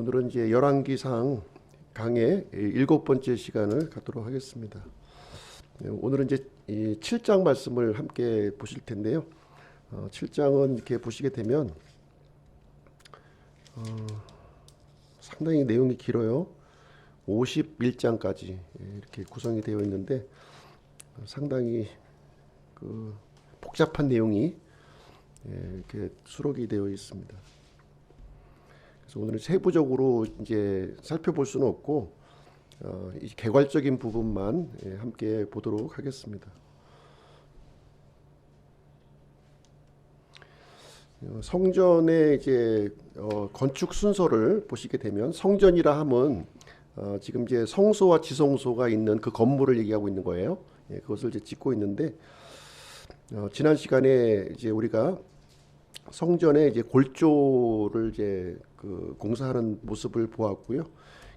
오늘은 이제 열왕기상 강의 7번째 시간을 갖도록 하겠습니다. 오늘은 이제 이 7장 말씀을 함께 보실 텐데요. 7장은 이렇게 보시게 되면 상당히 내용이 길어요. 51장까지 이렇게 구성이 되어 있는데 상당히 복잡한 내용이 이렇게 수록이 되어 있습니다. 그래서 오늘은 세부적으로 이제 살펴볼 수는 없고 이 개괄적인 부분만 함께 보도록 하겠습니다. 성전의 이제 건축 순서를 보시게 되면 성전이라 함은 지금 이제 성소와 지성소가 있는 그 건물을 얘기하고 있는 거예요. 그것을 이제 짓고 있는데 지난 시간에 이제 우리가 성전의 이제 골조를 이제 공사하는 모습을 보았고요.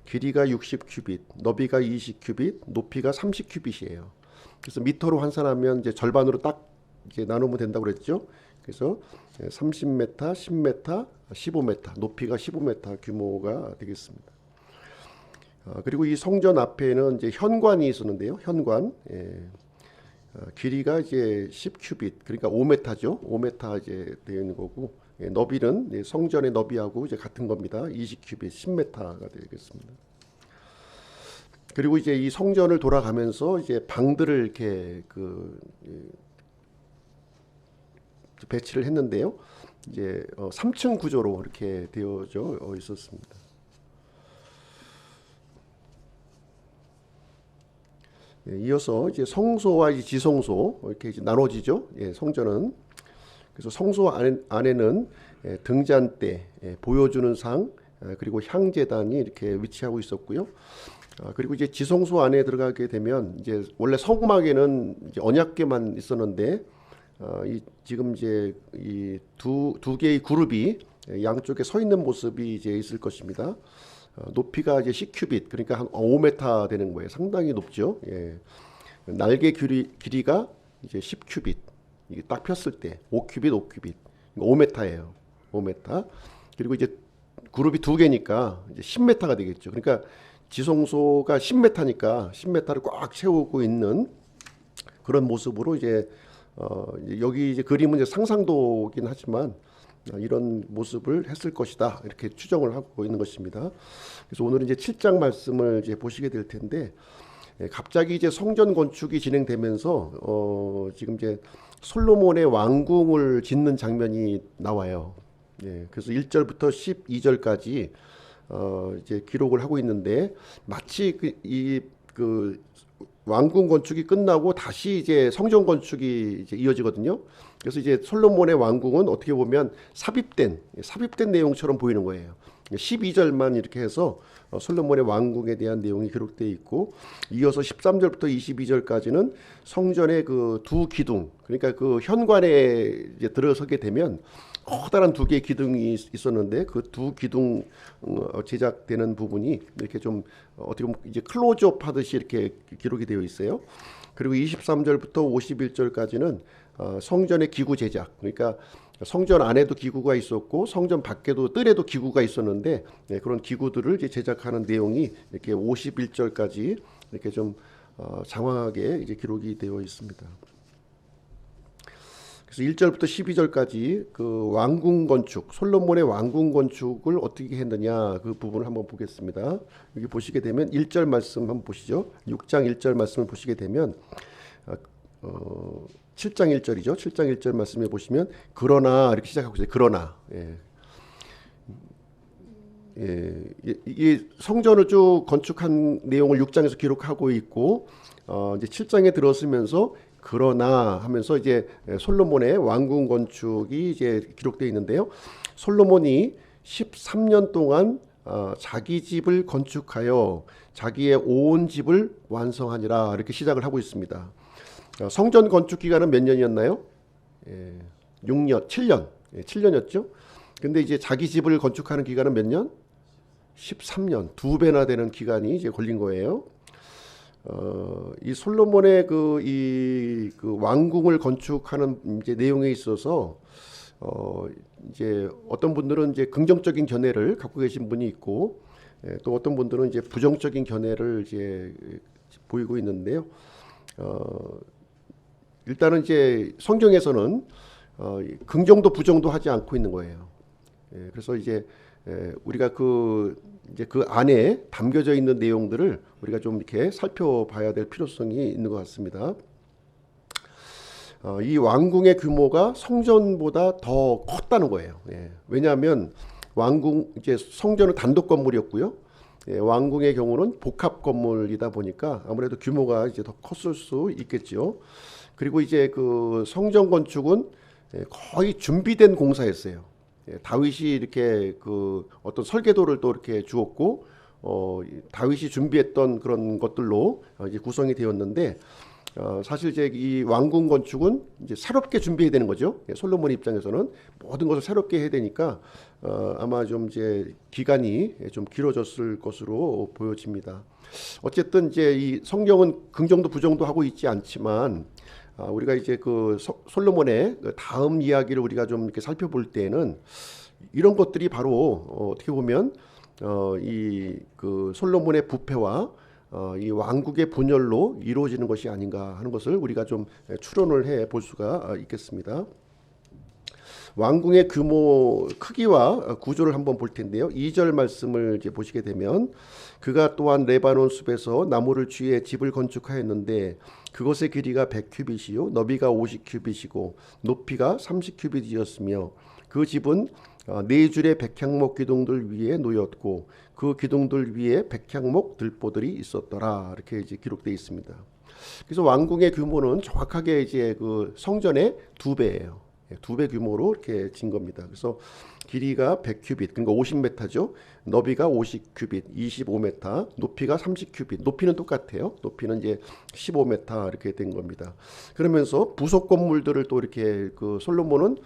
길이가 60큐빗, 너비가 20큐빗, 높이가 30큐빗이에요. 그래서 미터로 환산하면 이제 절반으로 딱 이제 나누면 된다고 그랬죠. 그래서 30m, 10m, 15m, 높이가 15m 규모가 되겠습니다. 그리고 이 성전 앞에는 이제 현관이 있었는데요. 현관. 길이가 이제 10큐빗, 그러니까 5m죠. 5m 이제 되어 있는 거고, 너비는 성전의 너비하고 이제 같은 겁니다. 20큐빗, 10m가 되겠습니다. 그리고 이제 이 성전을 돌아가면서 이제 방들을 이렇게 배치를 했는데요. 이제 3층 구조로 이렇게 되어져 있었습니다. 이어서 이제 성소와 이제 지성소 이렇게 이제 나눠지죠. 성전은 그래서 성소 안에는 등잔대, 보여주는 상, 그리고 향제단이 이렇게 위치하고 있었고요. 그리고 이제 지성소 안에 들어가게 되면 이제 원래 성막에는 이제 언약궤만 있었는데 지금 이제 이 두 개의 그룹이 양쪽에 서 있는 모습이 이제 있을 것입니다. 높이가 이제 10큐빗, 그러니까 한 5m 되는 거예요. 상당히 높죠. 날개 길이가 이제 10큐빗. 이게 딱 폈을 때 5큐빗, 5큐빗. 5m예요. 5m. 그리고 이제 그룹이 두 개니까 이제 10m가 되겠죠. 그러니까 지성소가 10m니까 10m를 꽉 채우고 있는 그런 모습으로 이제 여기 이제 그림은 이제 상상도긴 하지만 이런 모습을 했을 것이다, 이렇게 추정을 하고 있는 것입니다. 그래서 오늘은 이제 7장 말씀을 이제 보시게 될 텐데, 갑자기 이제 성전 건축이 진행되면서 지금 이제 솔로몬의 왕궁을 짓는 장면이 나와요. 그래서 1절부터 12절까지 이제 기록을 하고 있는데, 마치 그 왕궁 건축이 끝나고 다시 이제 성전 건축이 이제 이어지거든요. 그래서 이제 솔로몬의 왕궁은 어떻게 보면 삽입된 내용처럼 보이는 거예요. 12절만 이렇게 해서 솔로몬의 왕궁에 대한 내용이 기록되어 있고, 이어서 13절부터 22절까지는 성전의 그 두 기둥, 그러니까 그 현관에 이제 들어서게 되면 커다란 두 개의 기둥이 있었는데 그 두 기둥 제작되는 부분이 이렇게 좀 어떻게 보면 이제 클로즈업 하듯이 이렇게 기록이 되어 있어요. 그리고 23절부터 51절까지는 성전의 기구 제작, 그러니까 성전 안에도 기구가 있었고 성전 밖에도 뜰에도 기구가 있었는데 그런 기구들을 이제 제작하는 내용이 이렇게 51절까지 이렇게 좀 장황하게 이제 기록이 되어 있습니다. 그래서 1절부터 12절까지 그 왕궁 건축, 솔로몬의 왕궁 건축을 어떻게 했느냐, 그 부분을 한번 보겠습니다. 여기 보시게 되면 1절 말씀 한번 보시죠. 6장 1절 말씀을 보시게 되면 7장 1절이죠. 7장 1절 말씀에 보시면 그러나 이렇게 시작하고 있어요. 그러나. 이게 성전을 쭉 건축한 내용을 6장에서 기록하고 있고, 이제 7장에 들어서면서 그러나 하면서 이제 솔로몬의 왕궁 건축이 이제 기록되어 있는데요. 솔로몬이 13년 동안 자기 집을 건축하여 자기의 온 집을 완성하니라, 이렇게 시작을 하고 있습니다. 성전 건축 기간은 몇 년이었나요? 6년, 7년. 7년이었죠. 근데 이제 자기 집을 건축하는 기간은 몇 년? 13년. 2배나 되는 기간이 이제 걸린 거예요. 이 솔로몬의 그 왕궁을 건축하는 이제 내용에 있어서 이제 어떤 분들은 이제 긍정적인 견해를 갖고 계신 분이 있고, 또 어떤 분들은 이제 부정적인 견해를 이제 보이고 있는데요. 일단은 이제 성경에서는 긍정도 부정도 하지 않고 있는 거예요. 그래서 이제 우리가 이제 그 안에 담겨져 있는 내용들을 우리가 좀 이렇게 살펴봐야 될 필요성이 있는 것 같습니다. 이 왕궁의 규모가 성전보다 더 컸다는 거예요. 왜냐하면 왕궁 이제 성전은 단독 건물이었고요. 왕궁의 경우는 복합 건물이다 보니까 아무래도 규모가 이제 더 컸을 수 있겠죠. 그리고 이제 그 성전 건축은 거의 준비된 공사였어요. 다윗이 이렇게 그 어떤 설계도를 또 이렇게 주었고, 다윗이 준비했던 그런 것들로 이제 구성이 되었는데, 사실 이제 이 왕궁 건축은 이제 새롭게 준비해야 되는 거죠. 솔로몬 입장에서는 모든 것을 새롭게 해야 되니까 아마 좀 이제 기간이 좀 길어졌을 것으로 보여집니다. 어쨌든 이제 이 성경은 긍정도 부정도 하고 있지 않지만, 우리가 이제 그 솔로몬의 그 다음 이야기를 우리가 좀 이렇게 살펴볼 때에는 이런 것들이 바로 어떻게 보면 이 그 솔로몬의 부패와 이 왕국의 분열로 이루어지는 것이 아닌가 하는 것을 우리가 좀 추론을 해 볼 수가 있겠습니다. 왕궁의 규모, 크기와 구조를 한번 볼 텐데요. 2절 말씀을 이제 보시게 되면, 그가 또한 레바논 숲에서 나무를 취해 집을 건축하였는데 그것의 길이가 100규빗이요 너비가 50규빗이고 높이가 30규빗이었으며 그 집은 네 줄의 백향목 기둥들 위에 놓였고 그 기둥들 위에 백향목 들보들이 있었더라. 이렇게 이제 기록되어 있습니다. 그래서 왕궁의 규모는 정확하게 이제 그 성전의 2배예요. 2배 규모로 이렇게 진 겁니다. 그래서 길이가 100규빗, 그러니까 50m죠. 너비가 50규빗, 25m, 높이가 30규빗. 높이는 똑같아요. 높이는 이제 15m 이렇게 된 겁니다. 그러면서 부속 건물들을 또 이렇게 그 솔로몬은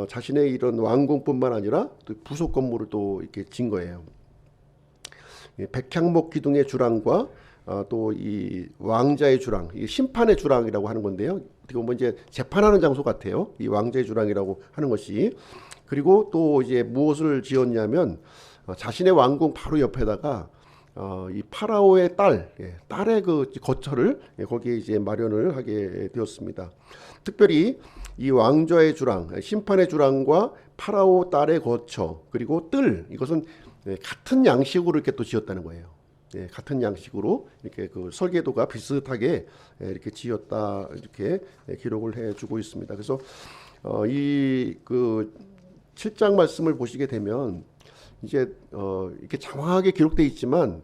자신의 이런 왕궁뿐만 아니라 또 부속 건물을 또 이렇게 진 거예요. 백향목 기둥의 주랑과 또 이 왕자의 주랑, 이 심판의 주랑이라고 하는 건데요. 어떻게 보면 이제 재판하는 장소 같아요. 이 왕자의 주랑이라고 하는 것이. 그리고 또 이제 무엇을 지었냐면 자신의 왕궁 바로 옆에다가 이 파라오의 딸의 그 거처를 거기에 이제 마련을 하게 되었습니다. 특별히 이 왕좌의 주랑, 심판의 주랑과 파라오 딸의 거처, 그리고 이것은 같은 양식으로 이렇게 또 지었다는 거예요. 같은 양식으로 이렇게 그 설계도가 비슷하게 이렇게 지었다, 이렇게 기록을 해주고 있습니다. 그래서 이 그 7장 말씀을 보시게 되면 이제 이렇게 장황하게 기록되어 있지만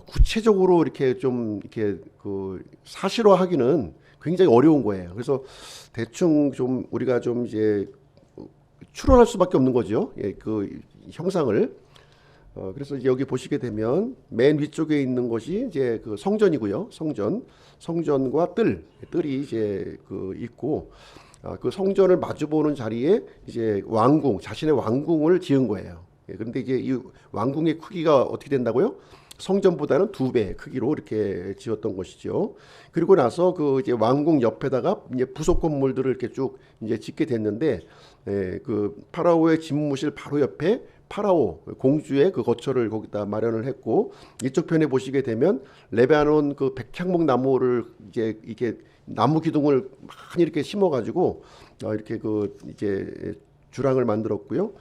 구체적으로 이렇게 좀 이렇게 그 사실화하기는 굉장히 어려운 거예요. 그래서 대충 좀 우리가 좀 이제 추론할 수밖에 없는 거죠. 그 형상을. 그래서 이제 여기 보시게 되면 맨 위쪽에 있는 것이 이제 그 성전이고요. 성전과 뜰이 이제 그 있고, 그 성전을 마주보는 자리에 이제 자신의 왕궁을 지은 거예요. 그런데 이제 이 왕궁의 크기가 어떻게 된다고요? 성전보다는 2배 크기로 이렇게 지었던 것이죠. 그리고 나서 그 이제 왕궁 옆에다가 이제 부속 건물들을 이렇게 쭉 이제 짓게 됐는데, 그 파라오의 집무실 바로 옆에 파라오 공주의 그 거처를 거기다 마련을 했고, 이쪽 편에 보시게 되면 레바논 그 백향목 나무를 이제 이게 나무 기둥을 많이 이렇게 심어가지고 이렇게 그 이제 주랑을 만들었고요.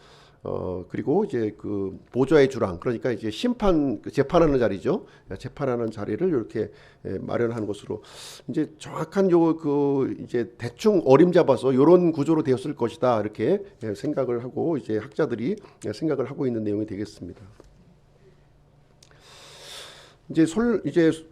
그리고 이제 그 보좌의 주랑, 그러니까 이제 재판하는 자리죠. 재판하는 자리를 이렇게 마련하는 것으로 이제 정확한 그 이제 대충 어림잡아서 이런 구조로 되었을 것이다, 이렇게 생각을 하고 이제 학자들이 생각을 하고 있는 내용이 되겠습니다. 이제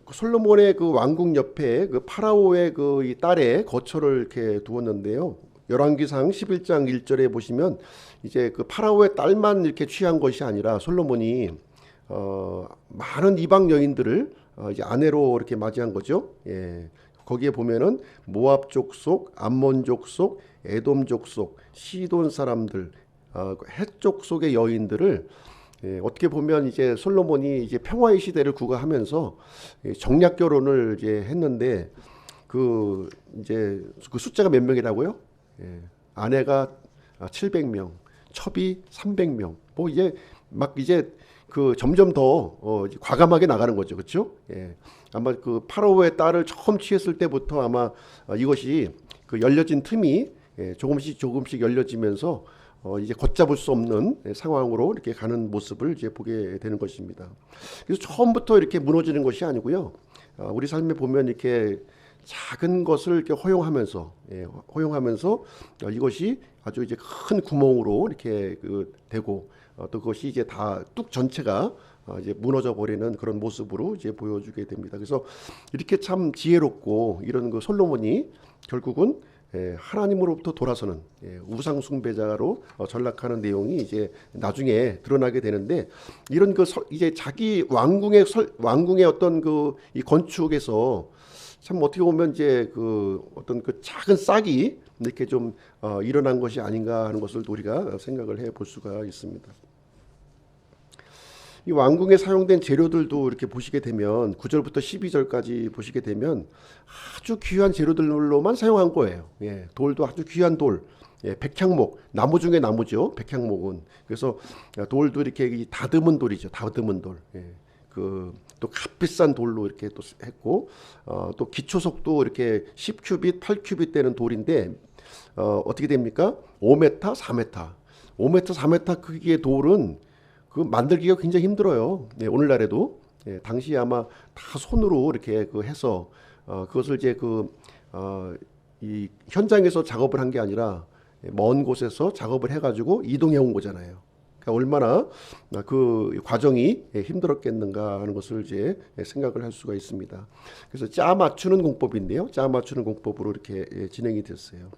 솔로몬의 그 왕궁 옆에 그 파라오의 그 이 딸의 거처를 이렇게 두었는데요. 열왕기상 11장 1절에 보시면 이제 그 파라오의 딸만 이렇게 취한 것이 아니라 솔로몬이 많은 이방 여인들을 이제 아내로 이렇게 맞이한 거죠. 거기에 보면은 모압 족속, 암몬 족속, 에돔 족속, 시돈 사람들, 헷 족속의 여인들을 어떻게 보면 이제 솔로몬이 이제 평화의 시대를 구가하면서 정략 결혼을 이제 했는데, 그 이제 그 숫자가 몇 명이라고요? 아내가 700명, 첩이 300명. 뭐 이제 막 이제 그 점점 더 과감하게 나가는 거죠, 그렇죠? 예. 아마 그 파라오의 딸을 처음 취했을 때부터 아마 이것이 그 열려진 틈이 조금씩 조금씩 열려지면서 이제 걷잡을 수 없는 상황으로 이렇게 가는 모습을 이제 보게 되는 것입니다. 그래서 처음부터 이렇게 무너지는 것이 아니고요. 우리 삶에 보면 이렇게 작은 것을 이렇게 허용하면서 이것이 아주 이제 큰 구멍으로 이렇게 되고 또 그것이 이제 다 뚝 전체가 이제 무너져 버리는 그런 모습으로 이제 보여주게 됩니다. 그래서 이렇게 참 지혜롭고 이런 그 솔로몬이 결국은 하나님으로부터 돌아서는 우상 숭배자로 전락하는 내용이 이제 나중에 드러나게 되는데 이런 그 이제 자기 왕궁의 어떤 그 이 건축에서 참 어떻게 보면 이제 그 어떤 그 작은 싹이 이렇게 좀 일어난 것이 아닌가 하는 것을 우리가 생각을 해볼 수가 있습니다. 이 왕궁에 사용된 재료들도 이렇게 보시게 되면 9절부터 12절까지 보시게 되면 아주 귀한 재료들로만 사용한 거예요. 예, 돌도 아주 귀한 돌, 백향목, 나무 중에 나무죠. 백향목은 그래서 돌도 이렇게 다듬은 돌이죠. 다듬은 돌. 또 값비싼 돌로 이렇게 또 했고 또 기초석도 이렇게 10큐빗, 8큐빗 되는 돌인데 어떻게 됩니까? 5m, 4m, 5m, 4m 크기의 돌은 그 만들기가 굉장히 힘들어요. 오늘날에도 당시 아마 다 손으로 이렇게 해서 그것을 이제 이 현장에서 작업을 한 게 아니라 먼 곳에서 작업을 해가지고 이동해 온 거잖아요. 그러니까 얼마나 그 과정이 힘들었겠는가 하는 것을 이제 생각을 할 수가 있습니다. 그래서 짜 맞추는 공법인데요. 짜 맞추는 공법으로 이렇게 진행이 됐어요.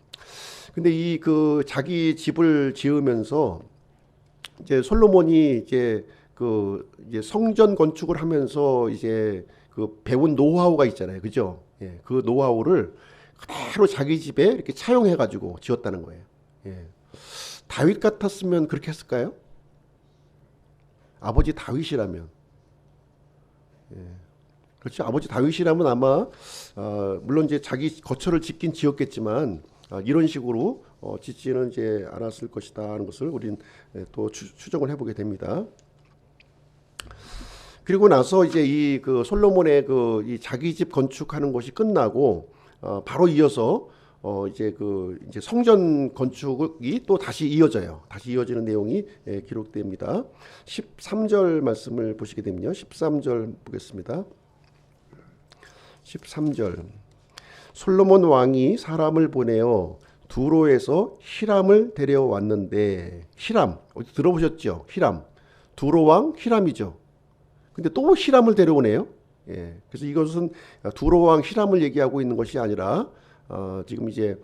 근데 이 그 자기 집을 지으면서 이제 솔로몬이 이제 이제 성전 건축을 하면서 이제 그 배운 노하우가 있잖아요. 그죠? 그 노하우를 그대로 자기 집에 이렇게 차용해 가지고 지었다는 거예요. 다윗 같았으면 그렇게 했을까요? 아버지 다윗이라면. 그렇죠. 아버지 다윗이라면 아마 물론 이제 자기 거처를 짓긴 지었겠지만 이런 식으로 짓지는 이제 않았을 것이다 하는 것을 우리는 또 추정을 해보게 됩니다. 그리고 나서 이제 이 그 솔로몬의 이 자기 집 건축하는 것이 끝나고 바로 이어서 이제 이제 성전 건축이 또 다시 이어져요. 다시 이어지는 내용이 기록됩니다. 13절 말씀을 보시게 되면요. 13절 보겠습니다. 13절. 솔로몬 왕이 사람을 보내어 두로에서 히람을 데려왔는데 히람 어디 들어보셨죠? 히람. 두로 왕 히람이죠. 근데 또 히람을 데려오네요. 그래서 이것은 두로 왕 히람을 얘기하고 있는 것이 아니라 지금 이제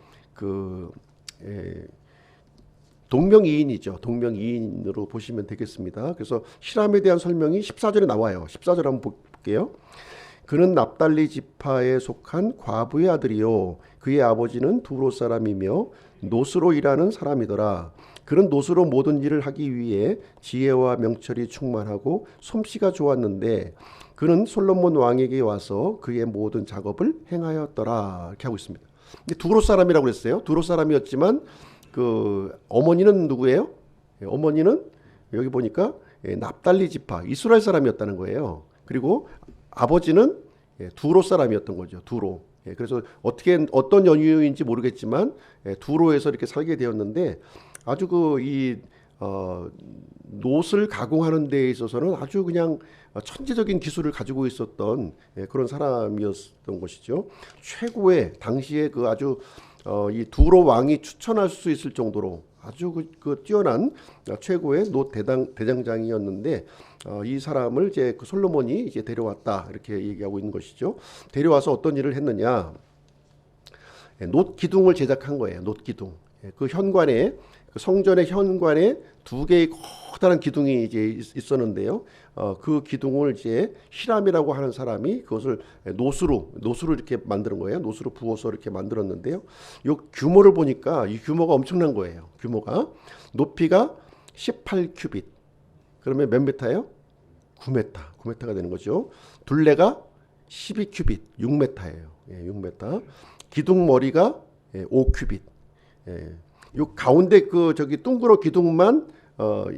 동명이인이죠. 동명이인으로 보시면 되겠습니다. 그래서 히람에 대한 설명이 14절에 나와요. 14절 한번 볼게요. 그는 납달리 지파에 속한 과부의 아들이요 그의 아버지는 두로 사람이며 노스로 일하는 사람이더라. 그는 노스로 모든 일을 하기 위해 지혜와 명철이 충만하고 솜씨가 좋았는데 그는 솔로몬 왕에게 와서 그의 모든 작업을 행하였더라. 이렇게 하고 있습니다. 근데 두로 사람이라고 그랬어요. 두로 사람이었지만 그 어머니는 누구예요? 어머니는 여기 보니까 납달리 지파 이스라엘 사람이었다는 거예요. 그리고 아버지는 두로 사람이었던 거죠. 두로. 그래서 어떤 연유인지 모르겠지만 두로에서 이렇게 살게 되었는데 아주 놋을 가공하는 데에 있어서는 아주 그냥 천재적인 기술을 가지고 있었던 그런 사람이었던 것이죠. 최고의 당시에 아주 이 두로 왕이 추천할 수 있을 정도로 아주 뛰어난 최고의 놋 대장장이었는데 이 사람을 이제 솔로몬이 이제 데려왔다 이렇게 얘기하고 있는 것이죠. 데려와서 어떤 일을 했느냐? 놋 기둥을 제작한 거예요. 놋 기둥. 그 현관에 성전의 현관에 두 개의 커다란 기둥이 이제 있었는데요. 그 기둥을 이제 히람이라고 하는 사람이 그것을 놋으로 이렇게 만드는 거예요. 놋으로 부어서 이렇게 만들었는데요. 이 규모를 보니까 이 규모가 엄청난 거예요. 규모가 높이가 18큐빗. 그러면 몇 메타예요? 9m. 9m가 되는 거죠. 둘레가 12큐빗, 6m예요. 6m. 기둥 머리가 5큐빗. 요 가운데 그 저기 둥그러 기둥만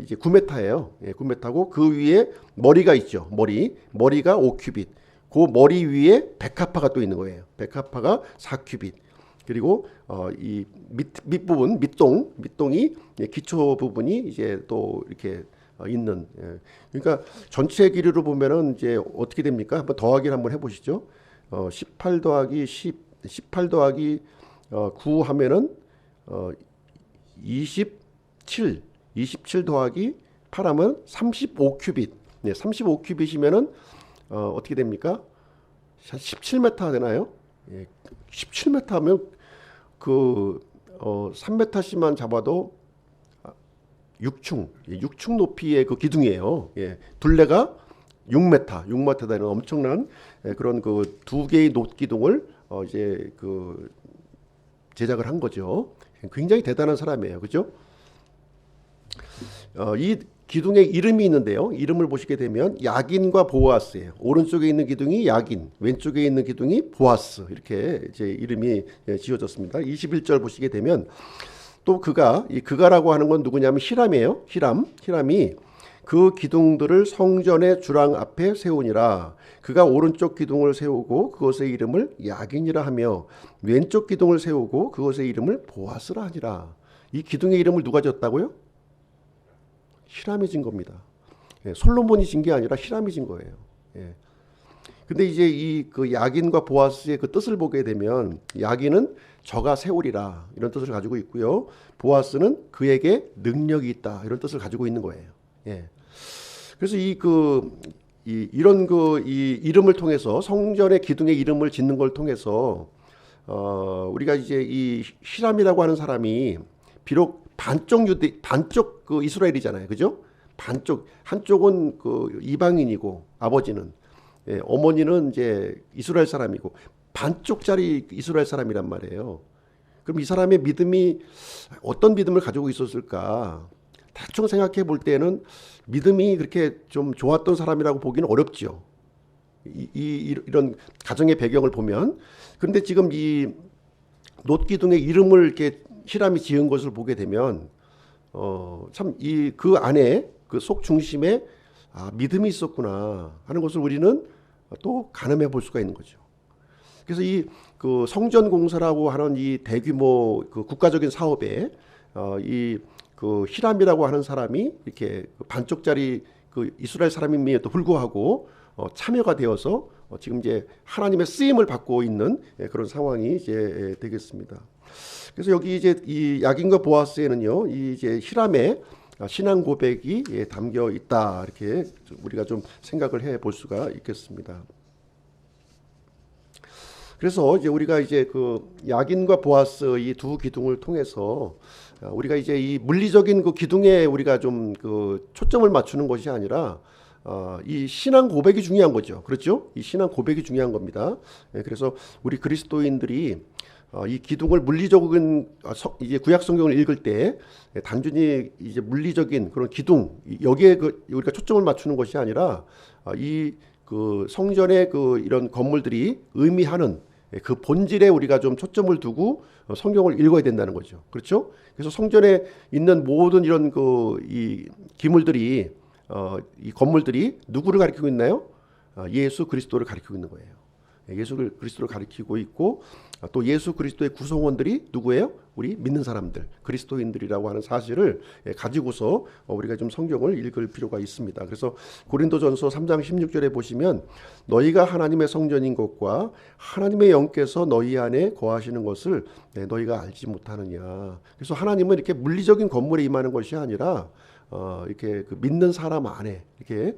이제 9m예요. 예, 9m고 그 위에 머리가 있죠. 머리가 5큐빗. 그 머리 위에 백합화가 또 있는 거예요. 백합화가 4큐빗. 그리고 이 밑부분 밑동이 기초 부분이 이제 또 이렇게 있는. 예. 그러니까 전체 길이로 보면은 이제 어떻게 됩니까? 한번 더하기를 한번 해보시죠. 18 더하기 18 더하기 9 하면은 27 더하기 8 하면 35큐빗. 네, 35큐빗이면은 어떻게 됩니까? 17m 되나요? 예, 17m 하면 그 3m씩만 잡아도 6충 높이의 그 기둥이에요. 예, 둘레가 6m 되는 엄청난 그런 그 두 개의 놋기둥을 이제 그 제작을 한 거죠. 굉장히 대단한 사람이에요. 그죠? 이 기둥의 이름이 있는데요. 이름을 보시게 되면 야긴과 보아스예요. 오른쪽에 있는 기둥이 야긴, 왼쪽에 있는 기둥이 보아스. 이렇게 이제 이름이 지어졌습니다. 21절 보시게 되면 또 그가라고 하는 건 누구냐면 히람이에요. 히람이 그 기둥들을 성전의 주랑 앞에 세우니라. 그가 오른쪽 기둥을 세우고 그것의 이름을 야긴이라 하며 왼쪽 기둥을 세우고 그것의 이름을 보아스라 하니라. 이 기둥의 이름을 누가 지었다고요? 히람이 진 겁니다. 예, 솔로몬이 진 게 아니라 히람이 진 거예요. 예. 근데 이제 이 그 야긴과 보아스의 그 뜻을 보게 되면 야긴은 저가 세우리라 이런 뜻을 가지고 있고요. 보아스는 그에게 능력이 있다 이런 뜻을 가지고 있는 거예요. 예. 그래서 이런 이 이름을 통해서 성전의 기둥의 이름을 짓는 걸 통해서 우리가 이제 이 히람이라고 하는 사람이 비록 반쪽 그 이스라엘이잖아요, 그죠? 한쪽은 그 이방인이고 아버지는 어머니는 이제 이스라엘 사람이고 반쪽짜리 이스라엘 사람이란 말이에요. 그럼 이 사람의 믿음이 어떤 믿음을 가지고 있었을까? 대충 생각해 볼 때는 믿음이 그렇게 좀 좋았던 사람이라고 보기는 어렵죠. 이런 가정의 배경을 보면. 그런데 지금 이 놋기둥의 이름을 이렇게 히람이 지은 것을 보게 되면 참 그 안에 그 속 중심에 믿음이 있었구나 하는 것을 우리는 또 가늠해 볼 수가 있는 거죠. 그래서 이 그 성전 공사라고 하는 이 대규모 그 국가적인 사업에 이 그 히람이라고 하는 사람이 이렇게 반쪽짜리 그 이스라엘 사람임에도 불구하고 참여가 되어서 지금 이제 하나님의 쓰임을 받고 있는 그런 상황이 이제 되겠습니다. 그래서 여기 이제 이 야긴과 보아스에는요, 이 이제 히람의 신앙 고백이 담겨 있다 이렇게 우리가 좀 생각을 해 볼 수가 있겠습니다. 그래서 이제 우리가 이제 그 야긴과 보아스 이 두 기둥을 통해서 우리가 이제 이 물리적인 그 기둥에 우리가 좀 그 초점을 맞추는 것이 아니라 이 신앙 고백이 중요한 거죠. 그렇죠? 이 신앙 고백이 중요한 겁니다. 그래서 우리 그리스도인들이 이 기둥을 물리적인 이제 구약 성경을 읽을 때 단순히 이제 물리적인 그런 기둥 여기에 우리가 초점을 맞추는 것이 아니라 이 그 성전의 그 이런 건물들이 의미하는 그 본질에 우리가 좀 초점을 두고 성경을 읽어야 된다는 거죠. 그렇죠? 그래서 성전에 있는 모든 이런 그 이 기물들이 이 건물들이 누구를 가리키고 있나요? 예수 그리스도를 가리키고 있는 거예요. 예수 그리스도를 가리키고 있고 또 예수 그리스도의 구성원들이 누구예요? 우리 믿는 사람들, 그리스도인들이라고 하는 사실을 가지고서 우리가 좀 성경을 읽을 필요가 있습니다. 그래서 고린도전서 3장 16절에 보시면 너희가 하나님의 성전인 것과 하나님의 영께서 너희 안에 거하시는 것을 너희가 알지 못하느냐. 그래서 하나님은 이렇게 물리적인 건물에 임하는 것이 아니라 이렇게 그 믿는 사람 안에 이렇게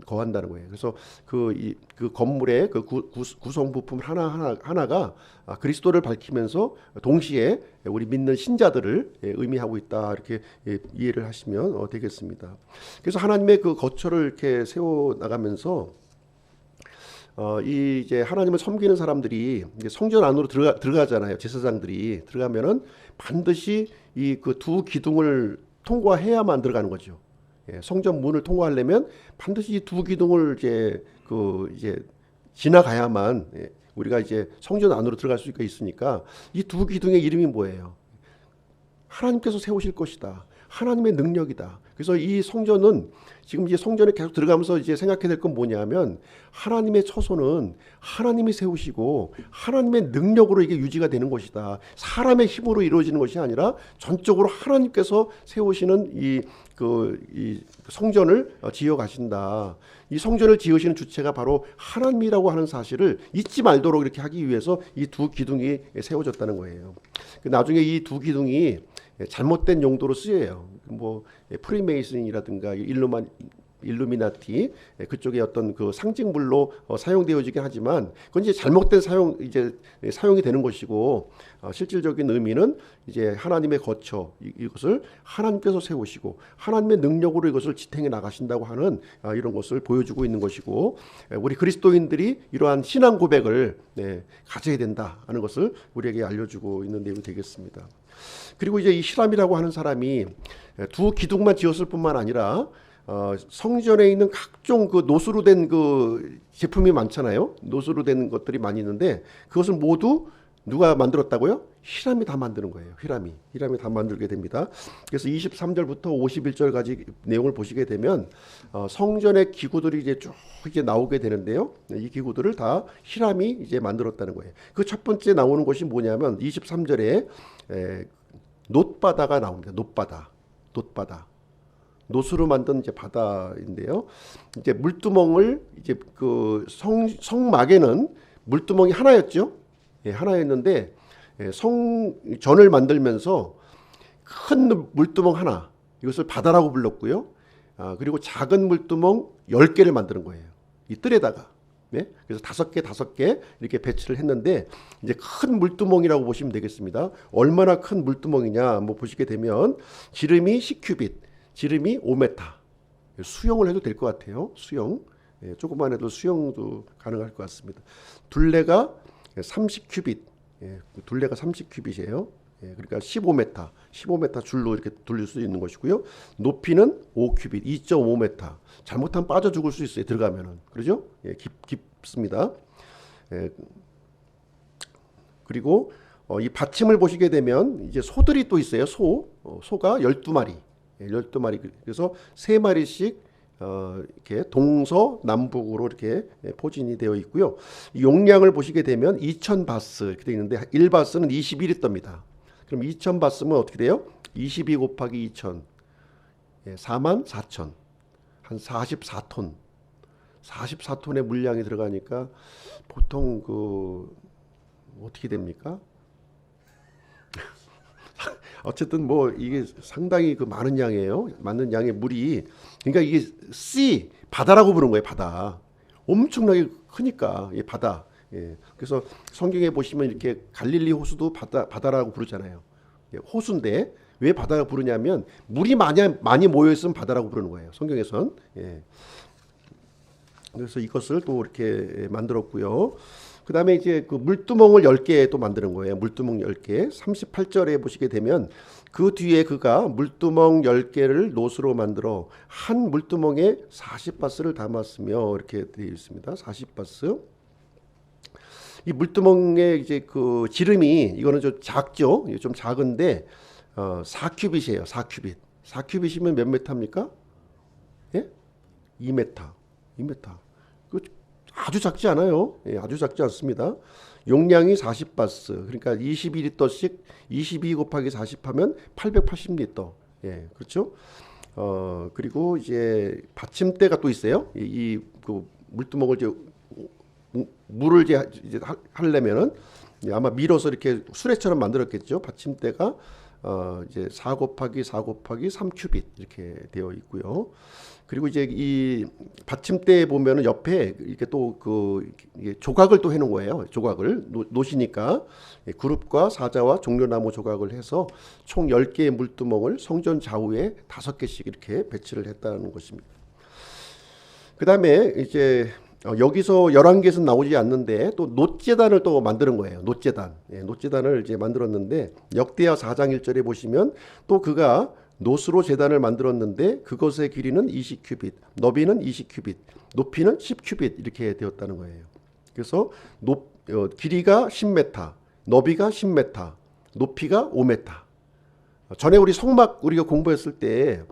거한다는 거예요. 그래서 그 건물의 그 구성 부품 하나가 그리스도를 밝히면서 동시에 우리 믿는 신자들을 의미하고 있다 이렇게 이해를 하시면 되겠습니다. 그래서 하나님의 그 거처를 이렇게 세워 나가면서 이 이제 하나님을 섬기는 사람들이 이제 성전 안으로 들어가잖아요. 제사장들이 들어가면은 반드시 이 그 두 기둥을 통과해야만 들어가는 거죠. 성전 문을 통과하려면 반드시 이 두 기둥을 이제 지나가야만 우리가 이제 성전 안으로 들어갈 수가 있으니까 이 두 기둥의 이름이 뭐예요? 하나님께서 세우실 것이다. 하나님의 능력이다. 그래서 이 성전은 지금 이제 성전에 계속 들어가면서 이제 생각해야 될 건 뭐냐면 하나님의 처소는 하나님이 세우시고 하나님의 능력으로 이게 유지가 되는 것이다. 사람의 힘으로 이루어지는 것이 아니라 전적으로 하나님께서 세우시는 이 성전을 지어 가신다. 이 성전을 지으시는 주체가 바로 하나님이라고 하는 사실을 잊지 말도록 이렇게 하기 위해서 이 두 기둥이 세워졌다는 거예요. 나중에 이 두 기둥이 잘못된 용도로 쓰여요. 뭐 프리메이슨이라든가 일루미나티 그쪽에 어떤 그 상징물로 사용되어지긴 하지만 그건 이제 잘못된 사용이 되는 것이고 실질적인 의미는 이제 하나님의 거처 이것을 하나님께서 세우시고 하나님의 능력으로 이것을 지탱해 나가신다고 하는 이런 것을 보여주고 있는 것이고 우리 그리스도인들이 이러한 신앙 고백을 가져야 된다 하는 것을 우리에게 알려주고 있는 내용이 되겠습니다. 그리고 이제 이 히람이라고 하는 사람이 두 기둥만 지었을 뿐만 아니라 성전에 있는 각종 그 노수로 된 그 제품이 많잖아요. 노수로 된 것들이 많이 있는데 그것을 모두 누가 만들었다고요? 히람이 다 만드는 거예요. 히람이 다 만들게 됩니다. 그래서 23절부터 51절까지 내용을 보시게 되면 성전의 기구들이 이제 쭉 이제 나오게 되는데요. 이 기구들을 다 히람이 이제 만들었다는 거예요. 그 첫 번째 나오는 것이 뭐냐면 23절에 놋바다가 나옵니다. 놋바다. 노수로 만든 이제 바다인데요. 이제 물두멍을 이제 그 성막에는 물두멍이 하나였죠. 하나였는데 성전을 만들면서 큰 물두멍 하나 이것을 바다라고 불렀고요. 그리고 작은 물두멍 10개를 만드는 거예요. 이 뜰에다가. 그래서 5개 이렇게 배치를 했는데 이제 큰 물두멍이라고 보시면 되겠습니다. 얼마나 큰 물두멍이냐 뭐 보시게 되면 지름이 10큐빗, 지름이 5m. 수영을 해도 될 것 같아요. 수영. 조금만 해도 수영도 가능할 것 같습니다. 둘레가 30큐빗. 둘레가 30큐빗이에요. 그러니까 15m 줄로 이렇게 돌릴 수 있는 것이고요. 높이는 5큐빗, 2.5m. 잘못하면 빠져 죽을 수 있어요. 들어가면은. 그렇죠? 깊습니다. 그리고 이 받침을 보시게 되면 이제 소들이 또 있어요. 소가 12마리. 12마리. 그래서 3마리씩 이렇게 동서남북으로 이렇게 포진이 되어 있고요. 용량을 보시게 되면 2000바스 이렇게 되어 있는데 1바스는 21리터입니다. 그럼 2000바스면 어떻게 돼요? 22 곱하기 2000 44,000 한 44톤 44톤의 물량이 들어가니까 보통 그 어떻게 됩니까? 어쨌든 뭐 이게 상당히 그 많은 양이에요. 많은 양의 물이 그러니까 이게 바다라고 부르는 거예요. 바다. 엄청나게 크니까 이 바다. 그래서 성경에 보시면 이렇게 갈릴리 호수도 바다라고 부르잖아요. 호수인데 왜 바다라고 부르냐면 물이 많이 모여 있으면 바다라고 부르는 거예요. 성경에선. 그래서 이것을 또 이렇게 만들었고요. 그 다음에 이제 그 물두멍을 10개 또 만드는 거예요. 물두멍 10개. 38절에 보시게 되면 그 뒤에 그가 물두멍 10개를 놋으로 만들어 한 물두멍에 40바스를 담았으며 이렇게 되어 있습니다. 40바스. 이 물두멍의 이제 그 지름이 이거는 좀 작죠. 좀 작은데 4큐빗이에요. 4큐빗. 4큐빗이면 몇 메타입니까? 2m. 2m. 아주 작지 않아요. 아주 작지 않습니다. 용량이 40바스. 그러니까 22리터씩 22 곱하기 40 하면 880리터. 그렇죠? 그리고 이제 받침대가 또 있어요. 그 물두멍을 이제 물을 이제 하려면은 아마 밀어서 이렇게 수레처럼 만들었겠죠. 받침대가 이제 4 곱하기 4 곱하기 3큐빗 이렇게 되어 있고요. 그리고 이제 이 받침대에 보면은 옆에 이렇게 또 그 조각을 또 해놓은 거예요. 조각을 노시니까 그룹과 사자와 종려나무 조각을 해서 총 10개의 물두멍을 성전 좌우에 5개씩 이렇게 배치를 했다는 것입니다. 그 다음에 이제 여기서 11개에서 나오지 않는데 또 놋제단을 또 만드는 거예요. 놋제단을 이제 만들었는데 역대하 4장 1절에 보시면 또 그가 놋으로 제단을 만들었는데 그것의 길이는 20큐빗, 너비는 20큐빗, 높이는 10큐빗 이렇게 되었다는 거예요. 그래서 길이가 10m, 너비가 10m, 높이가 5m. 전에 우리 성막 우리가 공부했을 때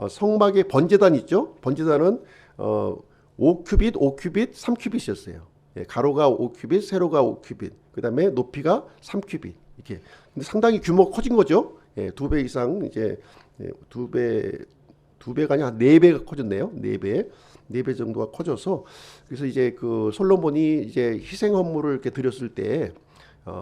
성막의 번제단 있죠? 번제단은 5큐빗, 5큐빗, 3큐빗이었어요. 예, 가로가 5큐빗, 세로가 5큐빗, 그 다음에 높이가 3큐빗 이렇게. 근데 상당히 규모가 커진 거죠. 예, 2배 이상 이제 두 배가 아니라 한 4배가 커졌네요. 4배. 4배 정도가 커져서 그래서 이제 그 솔로몬이 이제 희생 헌물을 이렇게 드렸을 때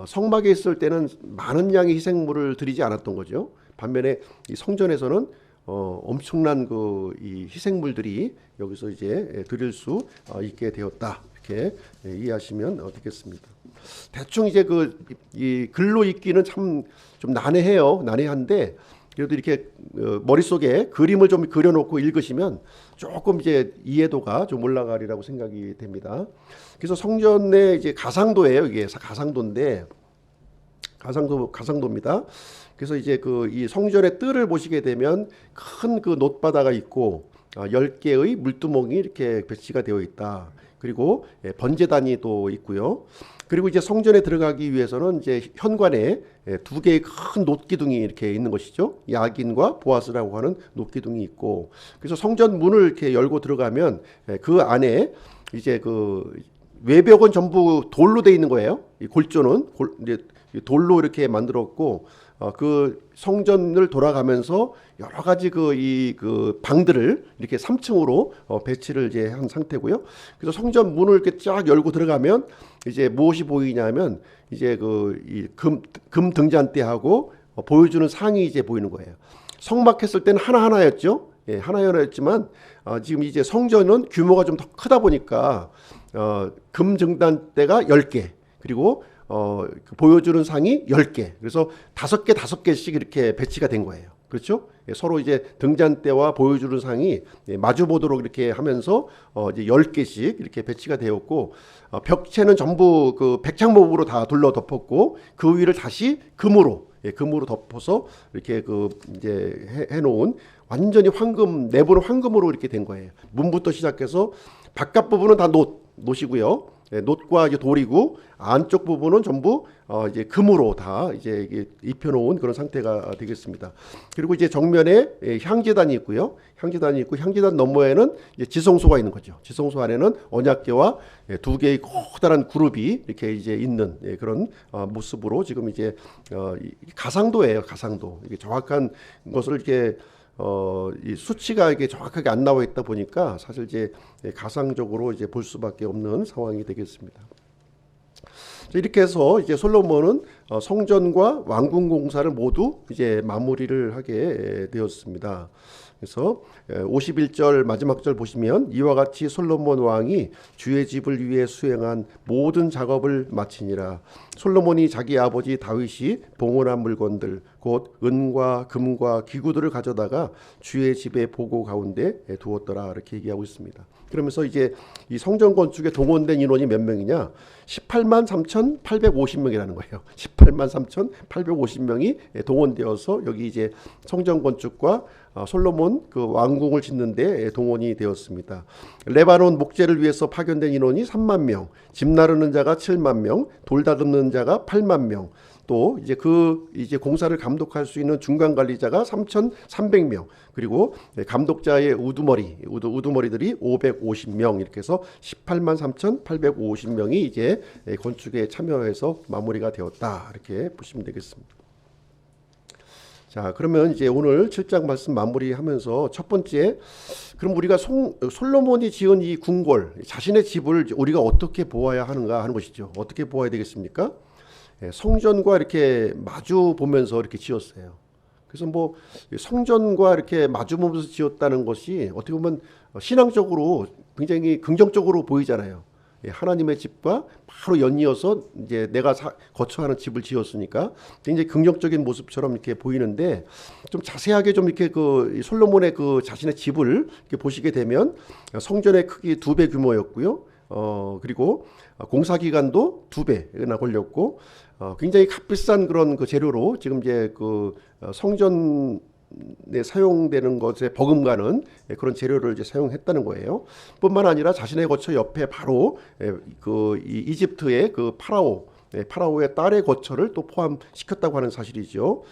성막에 있을 때는 많은 양의 희생물을 드리지 않았던 거죠. 반면에 이 성전에서는 엄청난 그 이 희생물들이 여기서 이제 드릴 수 있게 되었다. 이렇게 이해하시면 되겠습니다. 대충 이제 그 이 글로 읽기는 참 좀 난해해요. 난해한데 그래도 이렇게 머릿속에 그림을 좀 그려놓고 읽으시면 조금 이제 이해도가 좀 올라가리라고 생각이 됩니다. 그래서 성전의 이제 가상도예요. 이게 가상도인데 가상도입니다. 그래서 이제 그 이 성전의 뜰을 보시게 되면 큰 그 놋바다가 있고 10개의 물두멍이 이렇게 배치가 되어 있다. 그리고 번제단이 또 있고요. 그리고 이제 성전에 들어가기 위해서는 이제 현관에 2개의 큰 놋기둥이 이렇게 있는 것이죠. 야긴과 보아스라고 하는 놋기둥이 있고, 그래서 성전 문을 이렇게 열고 들어가면 그 안에 이제 그 외벽은 전부 돌로 돼 있는 거예요. 이 골조는 이제 돌로 이렇게 만들었고, 그 성전을 돌아가면서 여러 가지 그 방들을 이렇게 3층으로 배치를 이제 한 상태고요. 그래서 성전 문을 이렇게 쫙 열고 들어가면 이제 무엇이 보이냐면 이제 그 이 금 등잔대하고 보여주는 상이 이제 보이는 거예요. 성막했을 때는 하나하나였죠. 예, 하나였지만 지금 이제 성전은 규모가 좀 더 크다 보니까 금 등잔대가 10개, 그리고 그 보여주는 상이 10개. 그래서 5개씩 이렇게 배치가 된 거예요. 그렇죠? 예, 서로 이제 등잔대와 보여주는 상이 마주 보도록 이렇게 하면서 이제 10개씩 이렇게 배치가 되었고, 벽체는 전부 그 백창목으로 다 둘러 덮었고, 그 위를 다시 금으로 덮어서 이렇게 그 이제 해놓은 완전히 황금, 내부는 황금으로 이렇게 된 거예요. 문부터 시작해서 바깥 부분은 다 놋이고요. 놋과 이제 돌이고, 안쪽 부분은 전부 이제 금으로 다 이제 이게 입혀놓은 그런 상태가 되겠습니다. 그리고 이제 정면에 향제단이 있고요. 향제단이 있고, 향제단 너머에는 이제 지성소가 있는 거죠. 지성소 안에는 언약궤와 2개의 커다란 그룹이 이렇게 이제 있는 그런 모습으로 지금 이제 가상도예요. 가상도. 이게 정확한 것을 이렇게 이 수치가 이게 정확하게 안 나와 있다 보니까 사실 이제 가상적으로 이제 볼 수밖에 없는 상황이 되겠습니다. 이렇게 해서 이제 솔로몬은 성전과 왕궁 공사를 모두 이제 마무리를 하게 되었습니다. 그래서 51절 마지막 절 보시면, 이와 같이 솔로몬 왕이 주의 집을 위해 수행한 모든 작업을 마치니라. 솔로몬이 자기 아버지 다윗이 봉헌한 물건들 곧 은과 금과 기구들을 가져다가 주의 집의 보고 가운데 두었더라. 이렇게 얘기하고 있습니다. 그러면서 이제 이 성전 건축에 동원된 인원이 몇 명이냐? 18만 3,850명이라는 거예요. 18만 3,850명이 동원되어서 여기 이제 성전 건축과 솔로몬 그 왕궁을 짓는데 동원이 되었습니다. 레바논 목재를 위해서 파견된 인원이 3만 명, 집 나르는 자가 7만 명, 돌 다듬는 자가 8만 명, 또 이제 이제 공사를 감독할 수 있는 중간 관리자가 3,300명, 그리고 감독자의 우두머리들이 550명, 이렇게 해서 18만 3,850명이 이제 건축에 참여해서 마무리가 되었다. 이렇게 보시면 되겠습니다. 자, 그러면 이제 오늘 7장 말씀 마무리하면서 첫 번째, 그럼 우리가 솔로몬이 지은 이 궁궐, 자신의 집을 우리가 어떻게 보아야 하는가 하는 것이죠. 어떻게 보아야 되겠습니까? 성전과 이렇게 마주 보면서 이렇게 지었어요. 그래서 뭐 성전과 이렇게 마주 보면서 지었다는 것이 어떻게 보면 신앙적으로 굉장히 긍정적으로 보이잖아요. 하나님의 집과 바로 연이어서 이제 내가 거처하는 집을 지었으니까 굉장히 긍정적인 모습처럼 이렇게 보이는데, 좀 자세하게 좀 이렇게 그 솔로몬의 그 자신의 집을 이렇게 보시게 되면 성전의 크기 2배 규모였고요. 그리고 공사 기간도 2배나 걸렸고, 굉장히 값비싼 그런 그 재료로 지금 이제 그 성전에 사용되는 것에 버금가는 그런 재료를 이제 사용했다는 거예요. 뿐만 아니라 자신의 거처 옆에 바로 그 이집트의 그 파라오의 딸의 거처를 또 포함시켰다고 하는 사실이죠.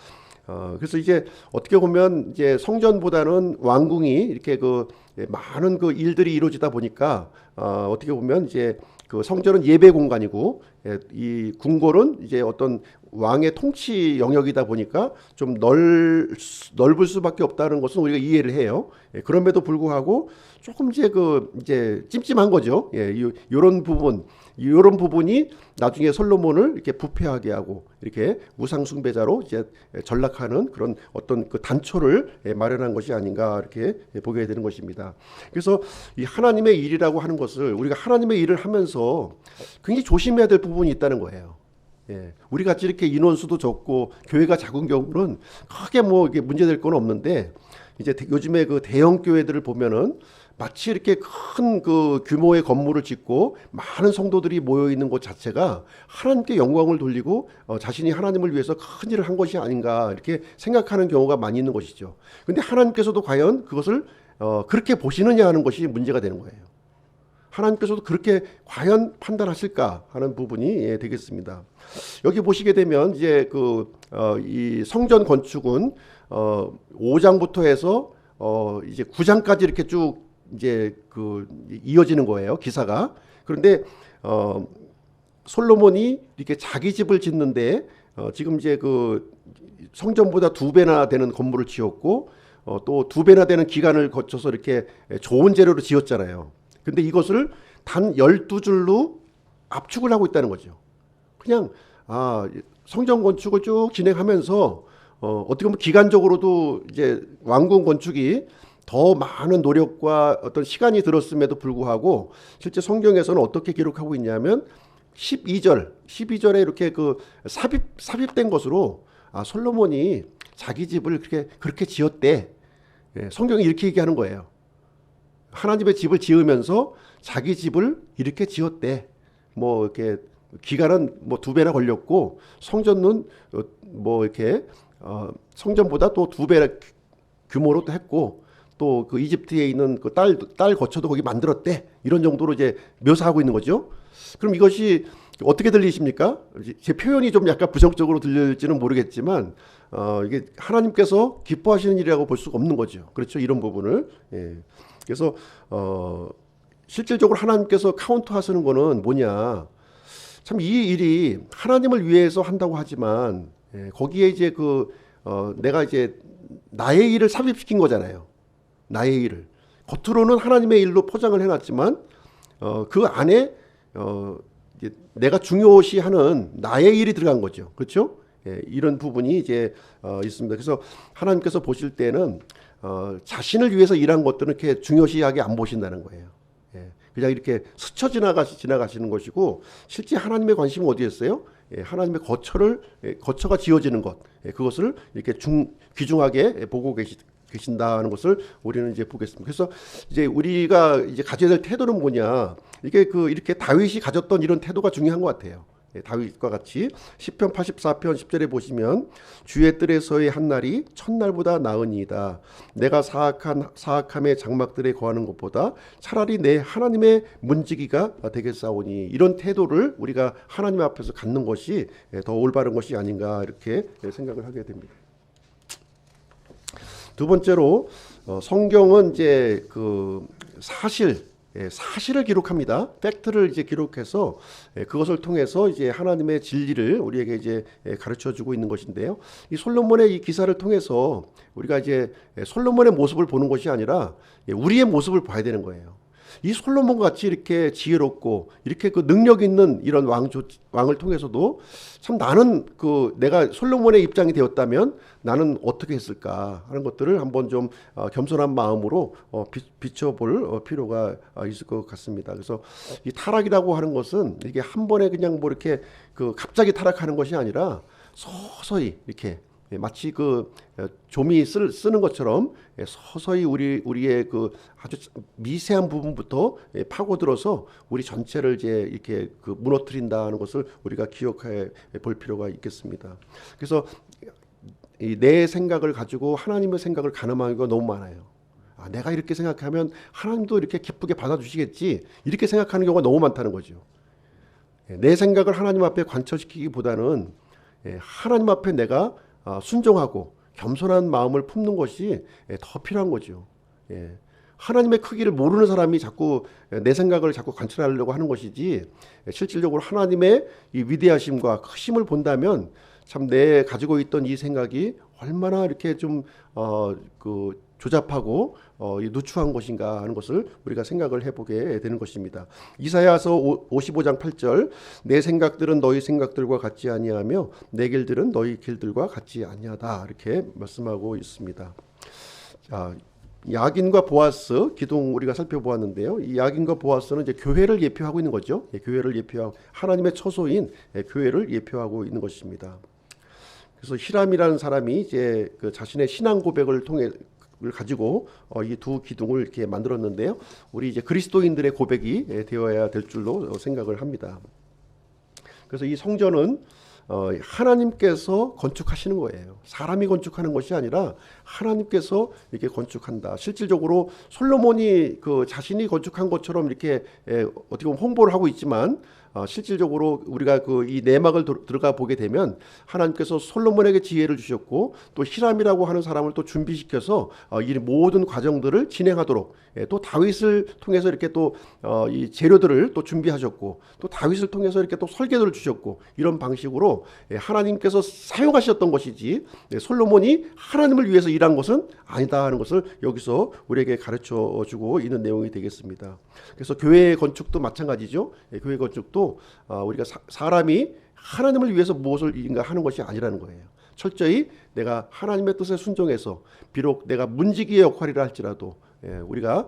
그래서 이제 어떻게 보면 이제 성전보다는 왕궁이 이렇게 그 많은 그 일들이 이루어지다 보니까 어떻게 보면 이제 그 성전은 예배 공간이고 이 궁궐은 이제 어떤 왕의 통치 영역이다 보니까 좀 넓을 수밖에 없다는 것은 우리가 이해를 해요. 그럼에도 불구하고 조금 이제 찜찜한 거죠. 이런 부분이 나중에 솔로몬을 이렇게 부패하게 하고 이렇게 우상 숭배자로 이제 전락하는 그런 어떤 그 단초를 마련한 것이 아닌가 이렇게 보게 되는 것입니다. 그래서 이 하나님의 일이라고 하는 것을 우리가 하나님의 일을 하면서 굉장히 조심해야 될 부분이 있다는 거예요. 우리 같이 이렇게 인원수도 적고 교회가 작은 경우는 크게 뭐 이게 문제될 건 없는데 이제 요즘에 그 대형 교회들을 보면은 마치 이렇게 큰 그 규모의 건물을 짓고 많은 성도들이 모여 있는 것 자체가 하나님께 영광을 돌리고 자신이 하나님을 위해서 큰 일을 한 것이 아닌가 이렇게 생각하는 경우가 많이 있는 것이죠. 근데 하나님께서도 과연 그것을 그렇게 보시느냐 하는 것이 문제가 되는 거예요. 하나님께서도 그렇게 과연 판단하실까 하는 부분이 되겠습니다. 여기 보시게 되면 이제 이 성전 건축은 5장부터 해서 이제 9장까지 이렇게 쭉 이제 이어지는 거예요, 기사가. 그런데 솔로몬이 이렇게 자기 집을 짓는데 지금 이제 그 성전보다 2배나 되는 건물을 지었고 또 2배나 되는 기간을 거쳐서 이렇게 좋은 재료로 지었잖아요. 근데 이것을 단 12줄로 압축을 하고 있다는 거죠. 그냥 성전 건축을 쭉 진행하면서 어떻게 보면 기간적으로도 이제 왕궁 건축이 더 많은 노력과 어떤 시간이 들었음에도 불구하고 실제 성경에서는 어떻게 기록하고 있냐면 12절에 이렇게 삽입된 것으로 솔로몬이 자기 집을 그렇게 지었대. 성경이 이렇게 얘기하는 거예요. 하나님의 집을 지으면서 자기 집을 이렇게 지었대. 뭐 이렇게 기간은 뭐 2배나 걸렸고 성전은 뭐 이렇게 성전보다 또 2배 규모로 또 했고 또 그 이집트에 있는 그 딸 거처도 거기 만들었대. 이런 정도로 이제 묘사하고 있는 거죠. 그럼 이것이 어떻게 들리십니까? 제 표현이 좀 약간 부정적으로 들릴지는 모르겠지만 이게 하나님께서 기뻐하시는 일이라고 볼 수가 없는 거죠. 그렇죠? 이런 부분을. 그래서 실질적으로 하나님께서 카운트하시는 거는 뭐냐? 참 이 일이 하나님을 위해서 한다고 하지만 거기에 이제 내가 이제 나의 일을 삽입시킨 거잖아요. 나의 일을 겉으로는 하나님의 일로 포장을 해놨지만 그 안에 이제 내가 중요시하는 나의 일이 들어간 거죠. 그렇죠? 이런 부분이 이제 있습니다. 그래서 하나님께서 보실 때는 자신을 위해서 일한 것들은 이렇게 중요시하게 안 보신다는 거예요. 그냥 이렇게 스쳐 지나가시는 것이고 실제 하나님의 관심은 어디였어요? 하나님의 거처가 지어지는 것, 그것을 이렇게 귀중하게 보고 계신다는 것을 우리는 이제 보겠습니다. 그래서 이제 우리가 이제 가져야 될 태도는 뭐냐? 이게 이렇게 다윗이 가졌던 이런 태도가 중요한 것 같아요. 다윗과 같이 시편 84편 10절에 보시면 주의 뜰에서의 한 날이 천날보다 나으니이다. 내가 사악함의 장막들에 거하는 것보다 차라리 내 하나님의 문지기가 되겠사오니. 이런 태도를 우리가 하나님 앞에서 갖는 것이 더 올바른 것이 아닌가 이렇게 생각을 하게 됩니다. 두 번째로 성경은 이제 사실을 기록합니다. 팩트를 이제 기록해서 그것을 통해서 이제 하나님의 진리를 우리에게 이제 가르쳐 주고 있는 것인데요. 이 솔로몬의 이 기사를 통해서 우리가 이제 솔로몬의 모습을 보는 것이 아니라 우리의 모습을 봐야 되는 거예요. 이 솔로몬 같이 이렇게 지혜롭고 이렇게 능력 있는 이런 왕을 통해서도 참 나는 내가 솔로몬의 입장이 되었다면 나는 어떻게 했을까 하는 것들을 한번 좀 겸손한 마음으로 비춰볼 필요가 있을 것 같습니다. 그래서 이 타락이라고 하는 것은 이게 한 번에 그냥 뭐 이렇게 갑자기 타락하는 것이 아니라 서서히 이렇게 마치 조미 쓰는 것처럼 서서히 우리의 아주 미세한 부분부터 파고들어서 우리 전체를 이제 이렇게 무너뜨린다는 것을 우리가 기억해 볼 필요가 있겠습니다. 그래서 내 생각을 가지고 하나님의 생각을 가늠하는 거 너무 많아요. 내가 이렇게 생각하면 하나님도 이렇게 기쁘게 받아주시겠지 이렇게 생각하는 경우가 너무 많다는 거죠. 내 생각을 하나님 앞에 관철시키기보다는 하나님 앞에 내가 순종하고 겸손한 마음을 품는 것이 더 필요한 거죠. 예. 하나님의 크기를 모르는 사람이 자꾸 내 생각을 자꾸 관철하려고 하는 것이지, 실질적으로 하나님의 이 위대하심과 크심을 본다면 참 내 가지고 있던 이 생각이 얼마나 이렇게 좀 조잡하고 누추한 것인가 하는 것을 우리가 생각을 해보게 되는 것입니다. 이사야서 55장 8절, 내 생각들은 너희 생각들과 같지 아니하며 내 길들은 너희 길들과 같지 아니하다, 이렇게 말씀하고 있습니다. 자, 야긴과 보아스 기둥 우리가 살펴보았는데요. 이 야긴과 보아스는 이제 교회를 예표하고 있는 거죠. 교회를 예표하고 하나님의 처소인 교회를 예표하고 있는 것입니다. 그래서 히람이라는 사람이 이제 그 자신의 신앙 고백을 통해 가지고 이 두 기둥을 이렇게 만들었는데요. 우리 이제 그리스도인들의 고백이 되어야 될 줄로 생각을 합니다. 그래서 이 성전은 하나님께서 건축하시는 거예요. 사람이 건축하는 것이 아니라 하나님께서 이렇게 건축한다. 실질적으로 솔로몬이 그 자신이 건축한 것처럼 이렇게 어떻게 보면 홍보를 하고 있지만, 실질적으로 우리가 그 이 내막을 들어가 보게 되면 하나님께서 솔로몬에게 지혜를 주셨고, 또 히람이라고 하는 사람을 또 준비시켜서 이 모든 과정들을 진행하도록, 또 다윗을 통해서 이렇게 또 이 재료들을 또 준비하셨고, 또 다윗을 통해서 이렇게 또 설계도를 주셨고, 이런 방식으로 하나님께서 사용하셨던 것이지, 솔로몬이 하나님을 위해서 일한 것은 아니다 하는 것을 여기서 우리에게 가르쳐 주고 있는 내용이 되겠습니다. 그래서 교회 건축도 마찬가지죠. 교회 건축도 우리가 사람이 하나님을 위해서 무엇을 하는 것이 아니라는 거예요. 철저히 내가 하나님의 뜻에 순종해서, 비록 내가 문지기의 역할이라 할지라도, 우리가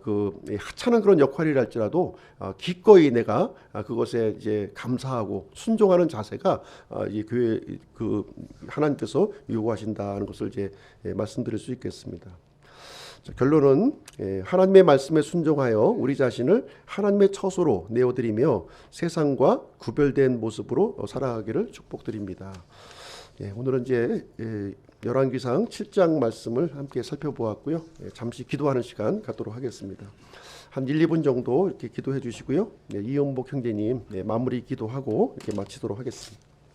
그 하찮은 그런 역할이라 할지라도 기꺼이 내가 그것에 이제 감사하고 순종하는 자세가 이 교회 그 하나님께서 요구하신다는 것을 이제 말씀드릴 수 있겠습니다. 결론은 하나님의 말씀에 순종하여 우리 자신을 하나님의 처소로 내어드리며 세상과 구별된 모습으로 살아가기를 축복드립니다. 오늘은 이제 열왕기상 7장 말씀을 함께 살펴보았고요. 잠시 기도하는 시간 갖도록 하겠습니다. 한 1, 2분 정도 이렇게 기도해 주시고요. 이연복 형제님 마무리 기도하고 이렇게 마치도록 하겠습니다.